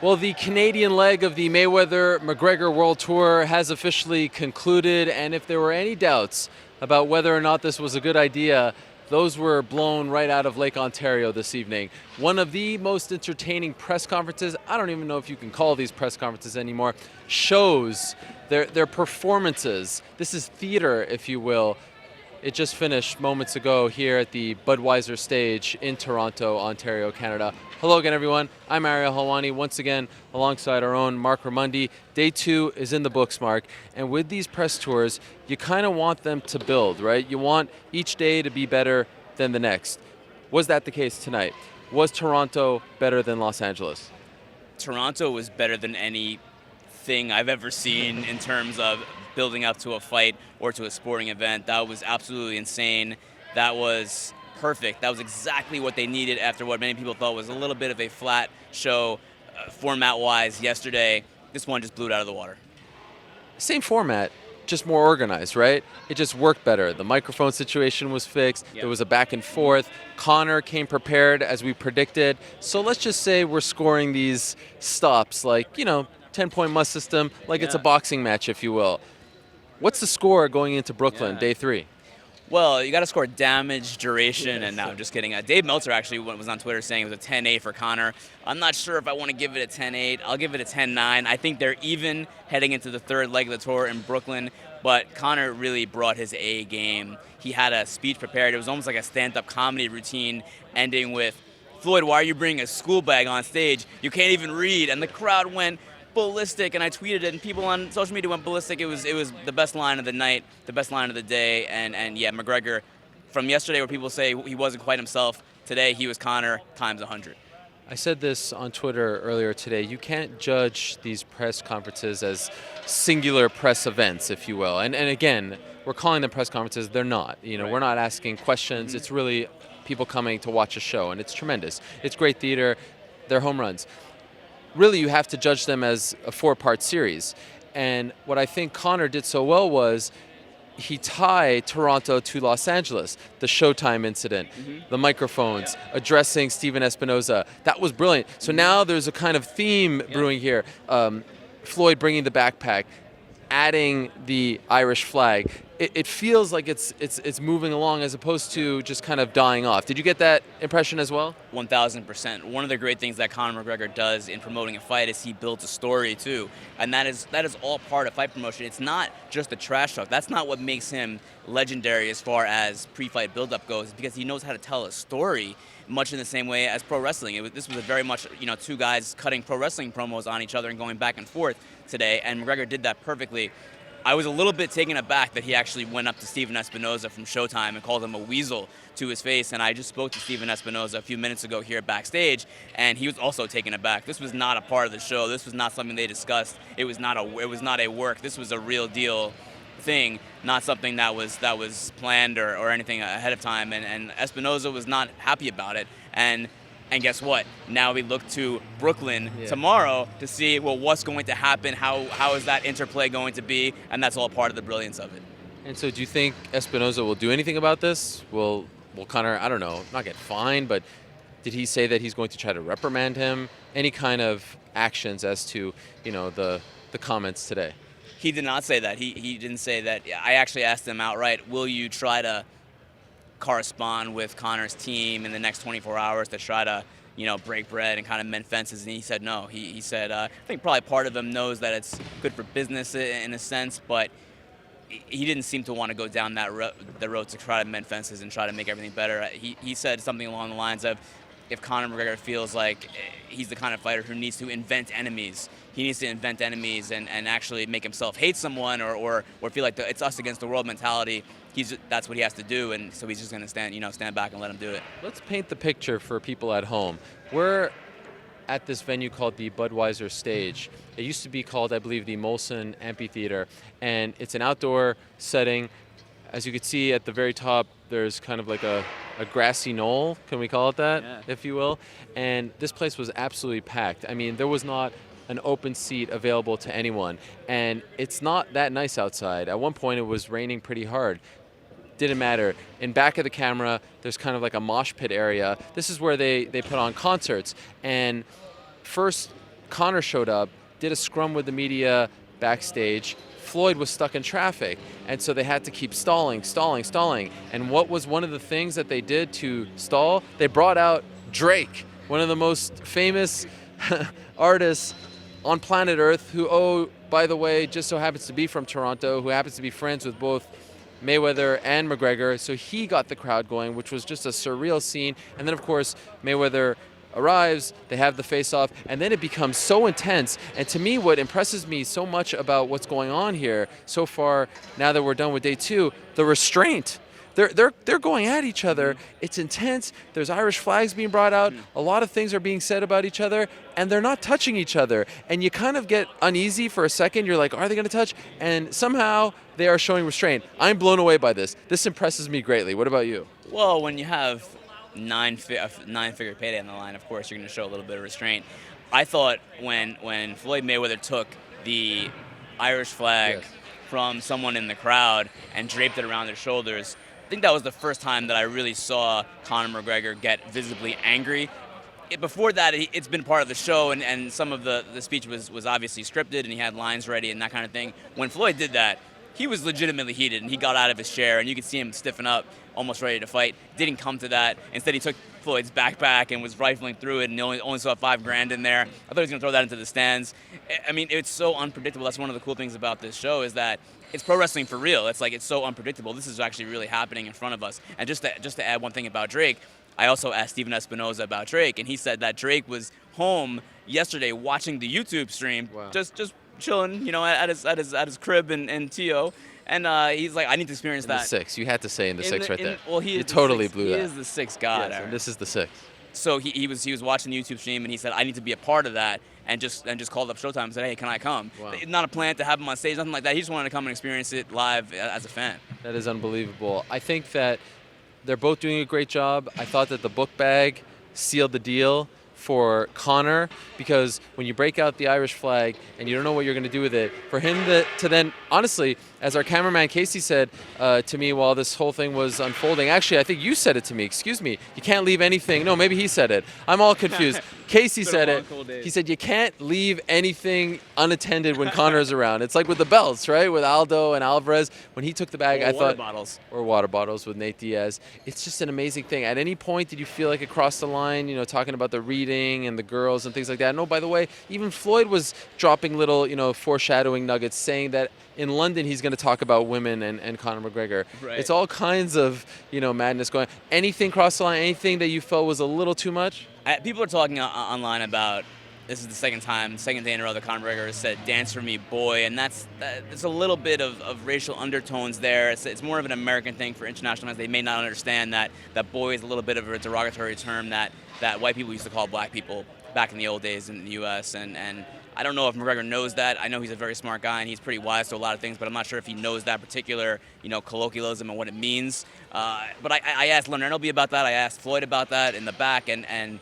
Well, the Canadian leg of the Mayweather-McGregor World Tour has officially concluded, and if there were any doubts about whether or not this was a good idea, those were blown right out of Lake Ontario this evening. One of the most entertaining press conferences, I don't even know if you can call these press conferences anymore, shows their performances. This is theater, if you will. It just finished moments ago here at the Budweiser stage in Toronto, Ontario, Canada. Hello again, everyone. I'm Ariel Helwani, once again alongside our own Marc Raimondi. Day 2 is in the books, Marc. And with these press tours, you kind of want them to build, right? You want each day to be better than the next. Was that the case tonight? Was Toronto better than Los Angeles? Toronto was better than anything I've ever seen in terms of building up to a fight or to a sporting event. That was absolutely insane. That was perfect. That was exactly what they needed after what many people thought was a little bit of a flat show format-wise yesterday. This one just blew it out of the water. Same format, just more organized, right? It just worked better. The microphone situation was fixed. Yep. There was a back and forth. Conor came prepared as we predicted. So let's just say we're scoring these stops like, 10-point must system, like it's a boxing match, if you will. What's the score going into Brooklyn, day 3? Well, you got to score damage, duration, and no, I'm just kidding. Dave Meltzer actually was on Twitter saying it was a 10-8 for Conor. I'm not sure if I want to give it a 10-8. I'll give it a 10-9. I think they're even heading into the third leg of the tour in Brooklyn, but Conor really brought his A game. He had a speech prepared. It was almost like a stand-up comedy routine ending with, "Floyd, why are you bringing a school bag on stage? You can't even read." And the crowd went ballistic, and I tweeted it, and people on social media went ballistic. It was the best line of the night, the best line of the day, and yeah, McGregor, from yesterday where people say he wasn't quite himself, today he was Conor times 100. I said this on Twitter earlier today. You can't judge these press conferences as singular press events, if you will. And again, we're calling them press conferences. They're not. Right. We're not asking questions. Mm-hmm. It's really people coming to watch a show, and it's tremendous. It's great theater. They're home runs. Really, you have to judge them as a 4-part series. And what I think Conor did so well was he tied Toronto to Los Angeles, the Showtime incident, the microphones, addressing Steven Espinoza. That was brilliant. So now there's a kind of theme brewing here. Floyd bringing the backpack, adding the Irish flag. It feels like it's moving along as opposed to just kind of dying off. Did you get that impression as well? 1,000%. One of the great things that Conor McGregor does in promoting a fight is he builds a story too, and that is all part of fight promotion. It's not just the trash talk. That's not what makes him legendary as far as pre-fight build-up goes, because he knows how to tell a story, much in the same way as pro wrestling. This was a very much two guys cutting pro wrestling promos on each other and going back and forth today, and McGregor did that perfectly. I was a little bit taken aback that he actually went up to Steven Espinoza from Showtime and called him a weasel to his face, and I just spoke to Steven Espinoza a few minutes ago here backstage, and he was also taken aback. This was not a part of the show. This was not something they discussed. It was not a work. This was a real deal thing, not something that was planned or anything ahead of time, and Espinoza was not happy about it. And guess what? Now we look to Brooklyn tomorrow to see, well, what's going to happen, how is that interplay going to be, and that's all part of the brilliance of it. And so do you think Espinoza will do anything about this? Will Conor, I don't know, not get fined, but did he say that he's going to try to reprimand him? Any kind of actions as to, the comments today? He did not say that. He didn't say that. I actually asked him outright, will you try to correspond with Conor's team in the next 24 hours to try to, break bread and kind of mend fences? And he said no. He said, I think probably part of him knows that it's good for business in a sense, but he didn't seem to want to go down the road to try to mend fences and try to make everything better. He said something along the lines of, if Conor McGregor feels like he's the kind of fighter who needs to invent enemies, he needs to invent enemies and actually make himself hate someone or feel like it's us against the world mentality. That's what he has to do, and so he's just going to stand back and let him do it. Let's paint the picture for people at home. We're at this venue called the Budweiser Stage. It used to be called, I believe, the Molson Amphitheater, and it's an outdoor setting. As you can see at the very top, there's kind of like a grassy knoll, can we call it that, if you will? And this place was absolutely packed. I mean, there was not an open seat available to anyone, and it's not that nice outside. At one point, it was raining pretty hard. Didn't matter. In back of the camera, there's kind of like a mosh pit area. This is where they put on concerts. And first Conor showed up, did a scrum with the media backstage. Floyd was stuck in traffic, and so they had to keep stalling. And what was one of the things that they did to stall? They brought out Drake, one of the most famous artists on planet Earth, who, oh, by the way, just so happens to be from Toronto, who happens to be friends with both Mayweather and McGregor. So he got the crowd going, which was just a surreal scene. And then, of course, Mayweather arrives, they have the face-off, and then it becomes so intense. And to me, what impresses me so much about what's going on here so far, now that we're done with day 2, the restraint. They're going at each other. It's intense. There's Irish flags being brought out. A lot of things are being said about each other, and they're not touching each other. And you kind of get uneasy for a second. You're like, are they going to touch? And somehow they are showing restraint. I'm blown away by this. This impresses me greatly. What about you? Well, when you have nine-figure payday on the line, of course, you're going to show a little bit of restraint. I thought when Floyd Mayweather took the Irish flag from someone in the crowd and draped it around their shoulders, I think that was the first time that I really saw Conor McGregor get visibly angry. Before that, it's been part of the show, and some of the speech was obviously scripted, and he had lines ready and that kind of thing. When Floyd did that, he was legitimately heated, and he got out of his chair, and you could see him stiffen up, almost ready to fight. Didn't come to that. Instead, he took Floyd's backpack and was rifling through it, and only saw $5,000 in there. I thought he was going to throw that into the stands. I mean, it's so unpredictable. That's one of the cool things about this show, is that it's pro wrestling for real. It's like, it's so unpredictable. This is actually really happening in front of us. And just to add one thing about Drake, I also asked Steven Espinoza about Drake, and he said that Drake was home yesterday watching the YouTube stream, just chilling, at his crib in Tio. And he's like, I need to experience that. The 6. You had to say in the 6 right there. Well, he you totally blew that. He is the 6th god. Yes, and this is the 6th. So he was watching the YouTube stream, and he said, I need to be a part of that, and just called up Showtime and said, hey, can I come? Wow. Not a plan to have him on stage, nothing like that. He just wanted to come and experience it live as a fan. That is unbelievable. I think that they're both doing a great job. I thought that the book bag sealed the deal for Conor, because when you break out the Irish flag and you don't know what you're going to do with it, for him to then, honestly, as our cameraman Casey said to me while this whole thing was unfolding, actually, I think you said it to me, excuse me, you can't leave anything, no, maybe he said it. I'm all confused. Casey said it. He said you can't leave anything unattended when Conor's around. It's like with the belts, right? With Aldo and Alvarez, when he took the bag, I thought, or water bottles with Nate Diaz. It's just an amazing thing. At any point, did you feel like it crossed the line, talking about the reading and the girls and things like that? No, by the way, even Floyd was dropping little, foreshadowing nuggets, saying that in London he's going to talk about women and Conor McGregor. Right. It's all kinds of, madness going on. Anything cross the line? Anything that you felt was a little too much? People are talking online about, this is the second day in a row that Conor McGregor has said, dance for me, boy, and there's a little bit of racial undertones there. It's more of an American thing for international fans. They may not understand that boy is a little bit of a derogatory term that white people used to call black people back in the old days in the U.S., and I don't know if McGregor knows that. I know he's a very smart guy, and he's pretty wise to a lot of things, but I'm not sure if he knows that particular, colloquialism and what it means. But I asked Leonard Reynolds about that. I asked Floyd about that in the back, and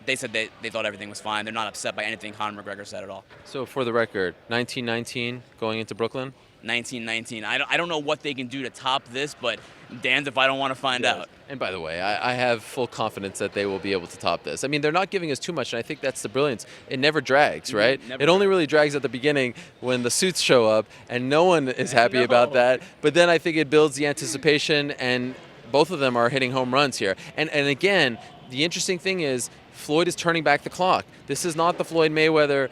they said they thought everything was fine. They're not upset by anything Conor McGregor said at all. So for the record, 1919 going into Brooklyn? 1919. I don't know what they can do to top this, but damned if I don't want to find out. And by the way, I have full confidence that they will be able to top this. I mean, they're not giving us too much, and I think that's the brilliance. It never drags, right? It only really drags at the beginning when the suits show up, and no one is happy about that. But then I think it builds the anticipation, and both of them are hitting home runs here. And again, the interesting thing is Floyd is turning back the clock. This is not the Floyd Mayweather,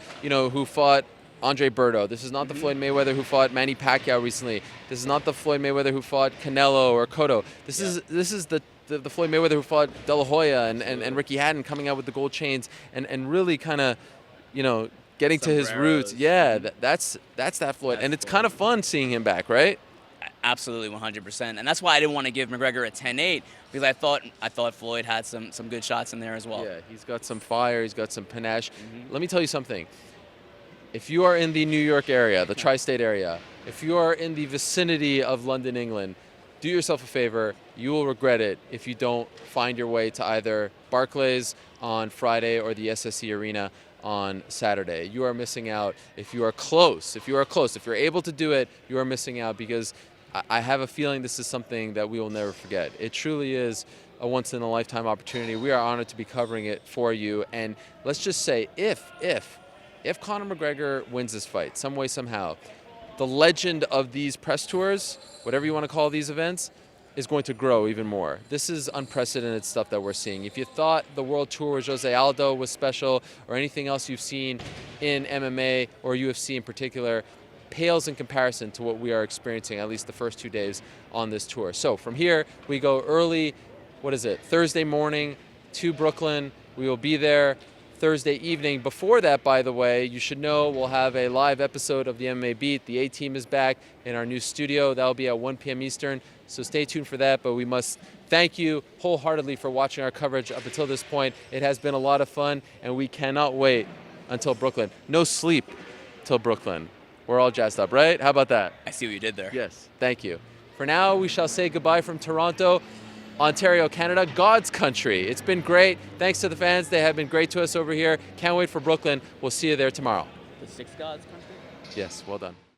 who fought Andre Berto. This is not the Floyd Mayweather who fought Manny Pacquiao recently. This is not the Floyd Mayweather who fought Canelo or Cotto. This is the Floyd Mayweather who fought De La Hoya and Ricky Hatton, coming out with the gold chains and really kind of, getting to his roots. Yeah, that's that Floyd. And it's kind of fun seeing him back, right? Absolutely, 100%. And that's why I didn't want to give McGregor a 10-8, because I thought Floyd had some good shots in there as well. Yeah, he's got some fire. He's got some panache. Let me tell you something. If you are in the New York area, the tri-state area, if you are in the vicinity of London, England, do yourself a favor. You will regret it if you don't find your way to either Barclays on Friday or the SSE Arena on Saturday. You are missing out. If you are close, if you're able to do it, you are missing out, because I have a feeling this is something that we will never forget. It truly is a once-in-a-lifetime opportunity. We are honored to be covering it for you. And let's just say, if if Conor McGregor wins this fight, some way, somehow, the legend of these press tours, whatever you want to call these events, is going to grow even more. This is unprecedented stuff that we're seeing. If you thought the World Tour with Jose Aldo was special, or anything else you've seen in MMA or UFC in particular, pales in comparison to what we are experiencing, at least the first 2 days on this tour. So from here, we go early, Thursday morning to Brooklyn. We will be there Thursday evening. Before that, by the way, you should know we'll have a live episode of the MMA Beat. The A-Team is back in our new studio. That will be at 1 p.m. Eastern, so stay tuned for that. But we must thank you wholeheartedly for watching our coverage up until this point. It has been a lot of fun, and we cannot wait until Brooklyn. No sleep till Brooklyn. We're all jazzed up, right? How about that? I see what you did there. Yes, thank you. For now, we shall say goodbye from Toronto, Ontario, Canada, God's country. It's been great. Thanks to the fans. They have been great to us over here. Can't wait for Brooklyn. We'll see you there tomorrow. The Six Gods country? Yes, well done.